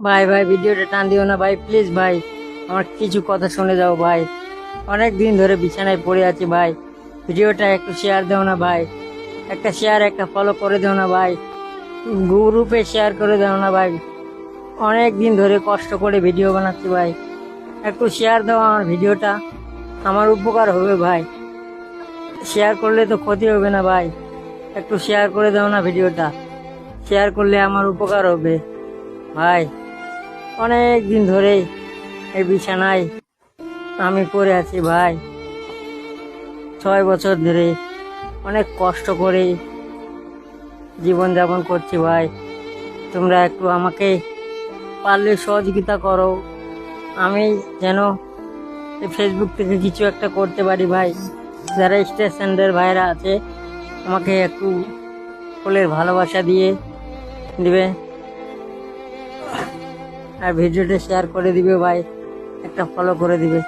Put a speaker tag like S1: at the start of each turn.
S1: ভাই ভাই ভিডিওটা টান দিও না ভাই, প্লিজ ভাই, আমার কিছু কথা শুনে যাও ভাই। অনেক দিন ধরে বিছানায় পড়ে আছি ভাই, ভিডিওটা একটু শেয়ার দাও না ভাই, একটা শেয়ার একটা ফলো করে দাও না ভাই, গ্রুপে শেয়ার করে দাও না ভাই। অনেক দিন ধরে কষ্ট করে ভিডিও বানাচ্ছি ভাই, একটু শেয়ার দাও আমার ভিডিওটা, আমার উপকার হবে ভাই। শেয়ার করলে তো ক্ষতি হবে না ভাই, একটু শেয়ার করে দাও না ভিডিওটা, শেয়ার করলে আমার উপকার হবে ভাই। অনেক দিন ধরে এই বিছানায় আমি পড়ে আছি ভাই, 6 বছর ধরে অনেক কষ্ট করে জীবন যাপন করছি ভাই। তোমরা একটু আমাকে পারলে সহযোগিতা করো, আমি যেন এই ফেসবুক থেকে কিছু একটা করতে পারি ভাই। যারা স্টেশনের ভাইরা আছে আমাকে একটু ফুলের ভালোবাসা দিয়ে দিবে, আর ভিডিওটা শেয়ার করে দিবে ভাই, একটা ফলো করে দিবে।